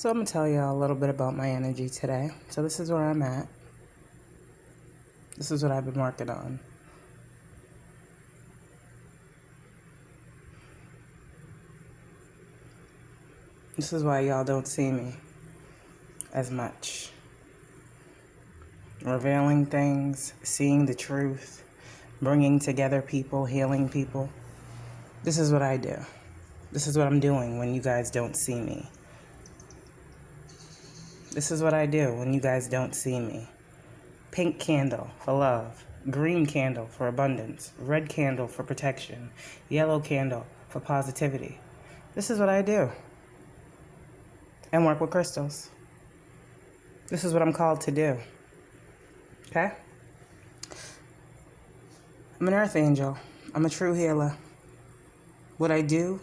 So I'm going to tell y'all a little bit about my energy today. So this is where I'm at. This is what I've been working on. This is why y'all don't see me as much. Revealing things, seeing the truth, bringing together people, healing people. This is what I do. This is what I'm doing when you guys don't see me. This is what I do when you guys don't see me. Pink candle for love. Green candle for abundance. Red candle for protection. Yellow candle for positivity. This is what I do. And work with crystals. This is what I'm called to do. Okay? I'm an earth angel. I'm a true healer. What I do,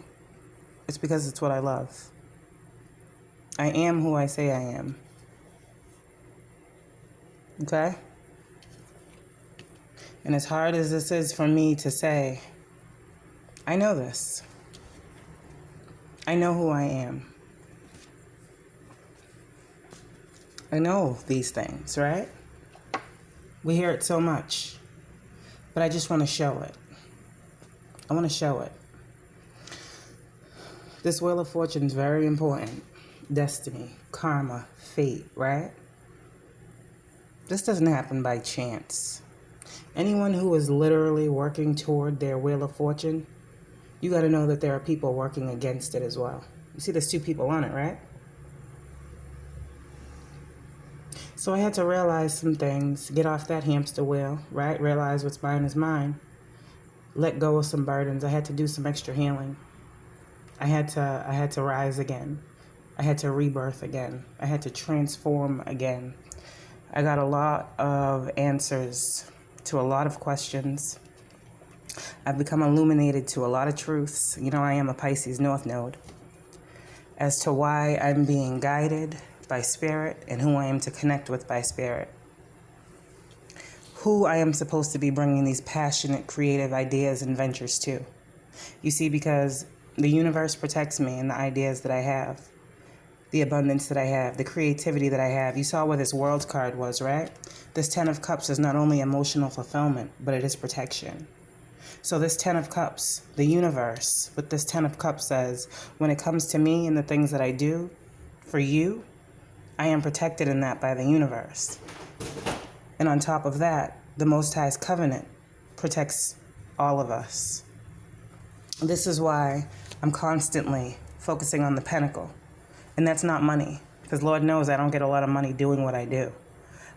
it's because it's what I love. I am who I say I am. Okay? And as hard as this is for me to say, I know this. I know who I am. I know these things, right? We hear it so much. But I just want to show it. I want to show it. This Wheel of Fortune is very important. Destiny, karma, fate, right? This doesn't happen by chance. Anyone who is literally working toward their Wheel of Fortune, you got to know that there are people working against it as well. You see there's two people on it, right? So I had to realize some things, get off that hamster wheel, right? Realize what's mine is mine. Let go of some burdens. I had to do some extra healing. I had to rise again. I had to rebirth again. I had to transform again. I got a lot of answers to a lot of questions. I've become illuminated to a lot of truths. You know, I am a Pisces North Node. As to why I'm being guided by spirit and who I am to connect with by spirit. Who I am supposed to be bringing these passionate, creative ideas and ventures to. You see, because the universe protects me and the ideas that I have, the abundance that I have, the creativity that I have. You saw where this World card was, right? This 10 of Cups is not only emotional fulfillment, but it is protection. So this 10 of Cups, the universe, with this 10 of Cups says, when it comes to me and the things that I do for you, I am protected in that by the universe. And on top of that, the Most High's covenant protects all of us. This is why I'm constantly focusing on the Pentacle. And that's not money, because Lord knows I don't get a lot of money doing what I do.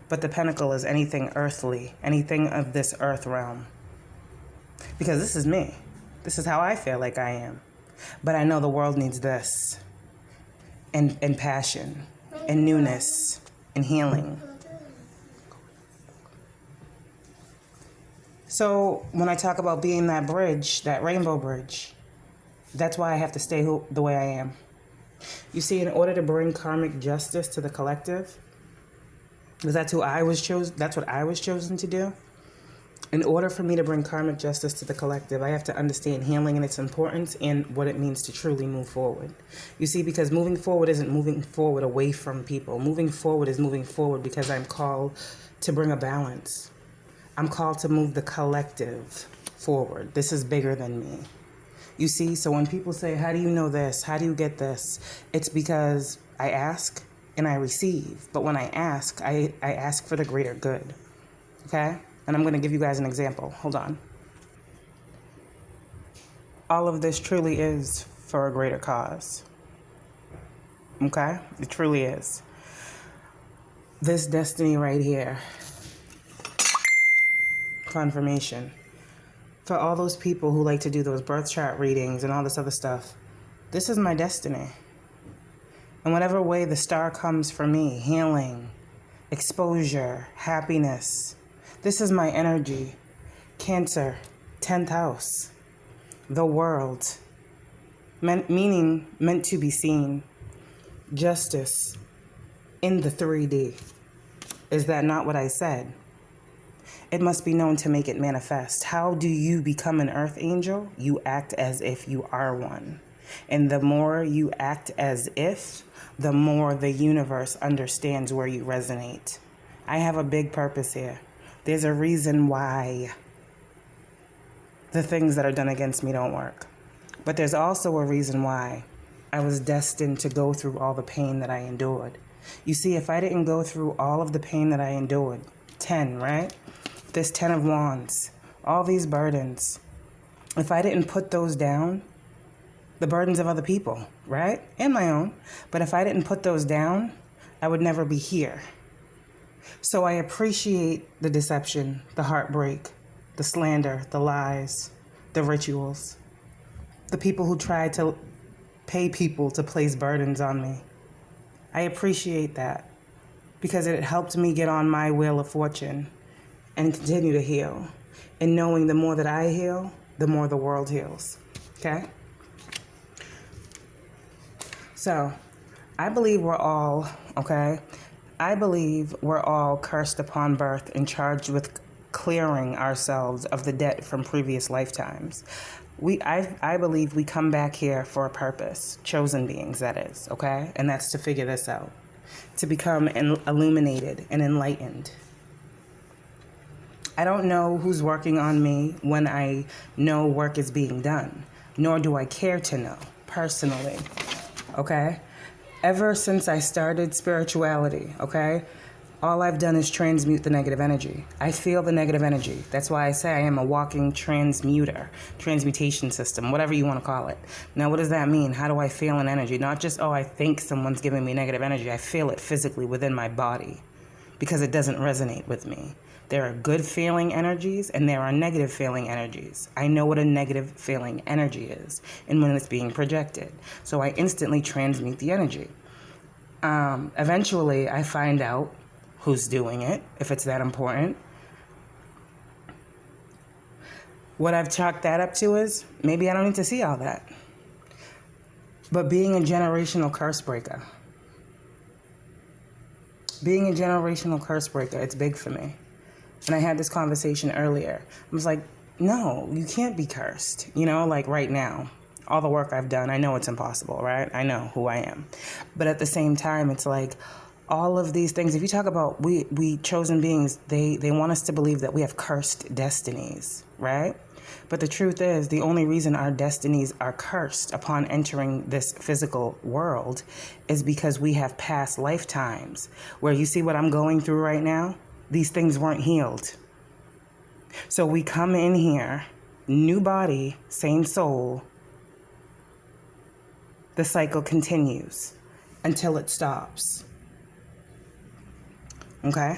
But the Pentacle is anything earthly, anything of this earth realm. Because this is me. This is how I feel like I am. But I know the world needs this. And passion. And newness. And healing. So when I talk about being that bridge, that rainbow bridge, that's why I have to stay the way I am. You see, in order to bring karmic justice to the collective, because that's what I was chosen to do. In order for me to bring karmic justice to the collective, I have to understand healing and its importance and what it means to truly move forward. You see, because moving forward isn't moving forward away from people. Moving forward is moving forward because I'm called to bring a balance. I'm called to move the collective forward. This is bigger than me. You see, so when people say, how do you know this? How do you get this? It's because I ask and I receive. But when I ask, I ask for the greater good. Okay? And I'm going to give you guys an example. Hold on. All of this truly is for a greater cause. Okay? It truly is. This destiny right here. Confirmation. For all those people who like to do those birth chart readings and all this other stuff, this is my destiny. In whatever way the star comes for me, healing, exposure, happiness, this is my energy. Cancer, 10th house, the world, meant to be seen, justice in the 3D. Is that not what I said? It must be known to make it manifest. How do you become an earth angel? You act as if you are one. And the more you act as if, the more the universe understands where you resonate. I have a big purpose here. There's a reason why the things that are done against me don't work. But there's also a reason why I was destined to go through all the pain that I endured. You see, if I didn't go through all of the pain that I endured, 10, right? This 10 of wands, all these burdens, if I didn't put those down, the burdens of other people, right? And my own. But if I didn't put those down, I would never be here. So I appreciate the deception, the heartbreak, the slander, the lies, the rituals, the people who tried to pay people to place burdens on me. I appreciate that because it helped me get on my wheel of fortune and continue to heal. And knowing the more that I heal, the more the world heals. Okay? So, I believe we're all, okay? I believe we're all cursed upon birth and charged with clearing ourselves of the debt from previous lifetimes. I believe we come back here for a purpose, chosen beings, that is, okay? And that's to figure this out, to become illuminated and enlightened. I don't know who's working on me when I know work is being done, nor do I care to know, personally, okay? Ever since I started spirituality, okay, all I've done is transmute the negative energy. I feel the negative energy. That's why I say I am a walking transmutation system, whatever you want to call it. Now, what does that mean? How do I feel an energy? Not just, oh, I think someone's giving me negative energy. I feel it physically within my body because it doesn't resonate with me. There are good feeling energies and there are negative feeling energies. I know what a negative feeling energy is and when it's being projected. So I instantly transmute the energy. Eventually, I find out who's doing it, if it's that important. What I've chalked that up to is, maybe I don't need to see all that. But being a generational curse breaker. It's big for me. And I had this conversation earlier. I was like, no, you can't be cursed. You know, like right now, all the work I've done, I know it's impossible, right? I know who I am. But at the same time, it's like, all of these things, if you talk about we chosen beings, they want us to believe that we have cursed destinies, right? But the truth is, the only reason our destinies are cursed upon entering this physical world is because we have past lifetimes where you see what I'm going through right now? These things weren't healed. So we come in here, new body, same soul. The cycle continues until it stops. Okay?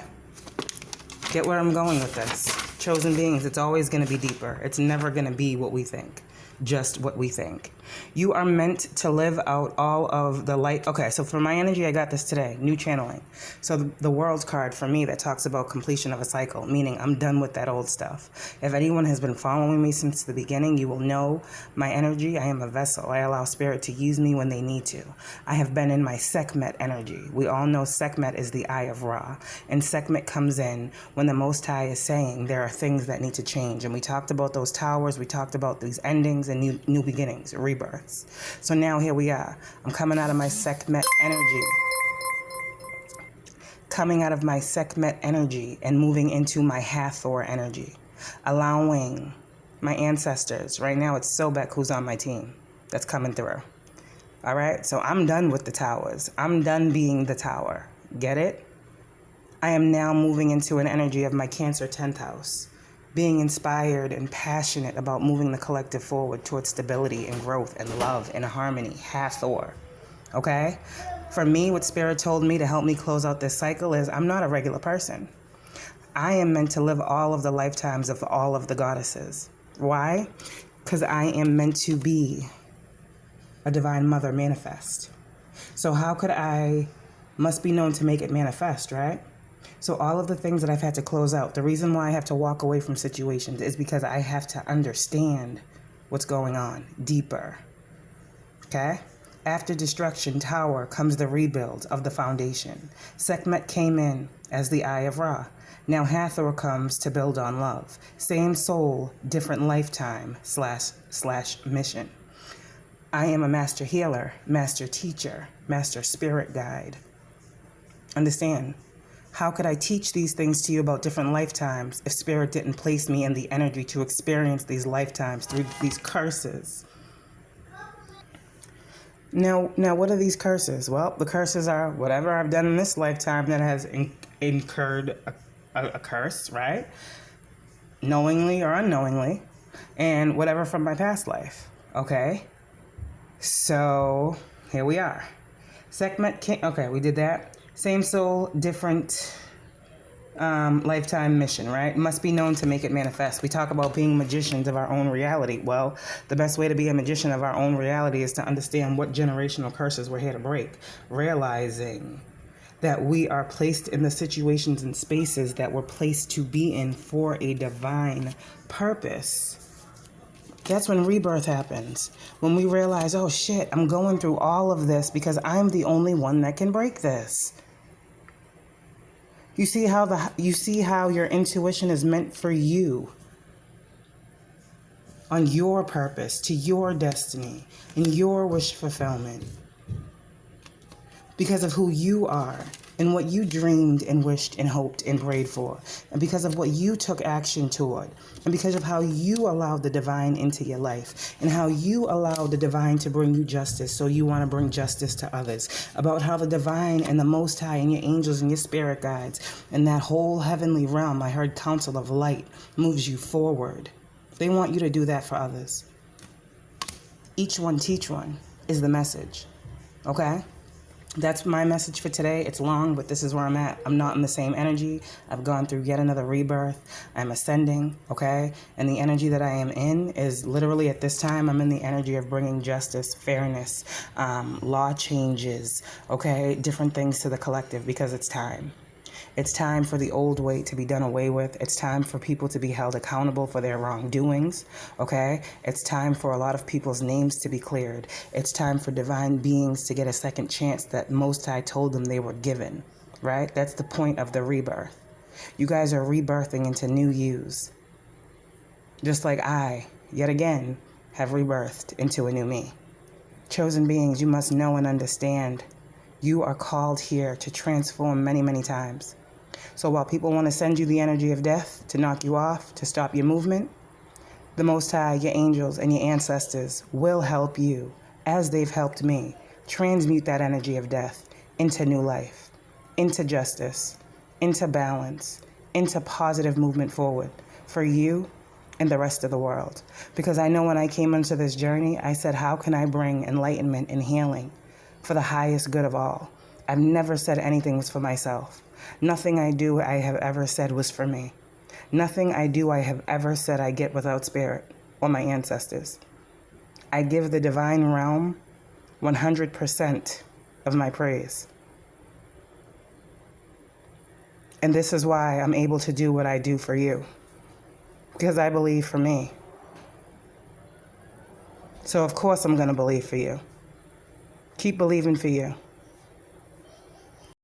Get where I'm going with this. Chosen beings, it's always going to be deeper. It's never going to be what we think. Just what we think. You are meant to live out all of the light. Okay, so for my energy, I got this today. New channeling. So the world card for me that talks about completion of a cycle, meaning I'm done with that old stuff. If anyone has been following me since the beginning, you will know my energy. I am a vessel. I allow spirit to use me when they need to. I have been in my Sekhmet energy. We all know Sekhmet is the eye of Ra. And Sekhmet comes in when the Most High is saying there are things that need to change. And we talked about those towers. We talked about these endings and new beginnings, rebirths. So now here we are. I'm coming out of my Sekhmet energy. Coming out of my Sekhmet energy and moving into my Hathor energy. Allowing my ancestors. Right now it's Sobek who's on my team. That's coming through. All right? So I'm done with the towers. I'm done being the tower. Get it? I am now moving into an energy of my Cancer 10th house. Being inspired and passionate about moving the collective forward towards stability and growth and love and harmony. Hathor. Okay? For me, what Spirit told me to help me close out this cycle is I'm not a regular person. I am meant to live all of the lifetimes of all of the goddesses. Why? Because I am meant to be a divine mother manifest. So how could I must be known to make it manifest, right? So all of the things that I've had to close out, the reason why I have to walk away from situations is because I have to understand what's going on deeper. Okay? After destruction, tower, comes the rebuild of the foundation. Sekhmet came in as the eye of Ra. Now Hathor comes to build on love. Same soul, different lifetime / mission. I am a master healer, master teacher, master spirit guide. Understand? How could I teach these things to you about different lifetimes if Spirit didn't place me in the energy to experience these lifetimes through these curses? Now, what are these curses? Well, the curses are whatever I've done in this lifetime that has incurred a curse, right? Knowingly or unknowingly, and whatever from my past life, okay? So, here we are. Sekhmet King, okay, we did that. Same soul, different lifetime mission, right? Must be known to make it manifest. We talk about being magicians of our own reality. Well, the best way to be a magician of our own reality is to understand what generational curses we're here to break. Realizing that we are placed in the situations and spaces that we're placed to be in for a divine purpose. That's when rebirth happens. When we realize, oh shit, I'm going through all of this because I'm the only one that can break this. You see how your intuition is meant for you, on your purpose, to your destiny, and your wish fulfillment. Because of who you are and what you dreamed and wished and hoped and prayed for, and because of what you took action toward, and because of how you allowed the divine into your life, and how you allowed the divine to bring you justice, so you want to bring justice to others, about how the divine and the Most High and your angels and your spirit guides and that whole heavenly realm, I heard counsel of light, moves you forward. They want you to do that for others. Each one teach one is the message, okay? That's my message for today. It's long, but this is where I'm at. I'm not in the same energy. I've gone through yet another rebirth. I'm ascending, okay? And the energy that I am in is literally at this time, I'm in the energy of bringing justice, fairness, law changes, okay? Different things to the collective because it's time. It's time for the old way to be done away with. It's time for people to be held accountable for their wrongdoings, okay? It's time for a lot of people's names to be cleared. It's time for divine beings to get a second chance that Most High told them they were given, right? That's the point of the rebirth. You guys are rebirthing into new yous. Just like I, yet again, have rebirthed into a new me. Chosen beings, you must know and understand. You are called here to transform many, many times. So while people want to send you the energy of death to knock you off, to stop your movement, the Most High, your angels, and your ancestors will help you, as they've helped me, transmute that energy of death into new life, into justice, into balance, into positive movement forward for you and the rest of the world. Because I know when I came into this journey, I said, how can I bring enlightenment and healing for the highest good of all? I've never said anything was for myself. Nothing I do I have ever said was for me. Nothing I do I have ever said I get without spirit or my ancestors. I give the divine realm 100% of my praise. And this is why I'm able to do what I do for you. Because I believe for me. So of course I'm going to believe for you. Keep believing for you.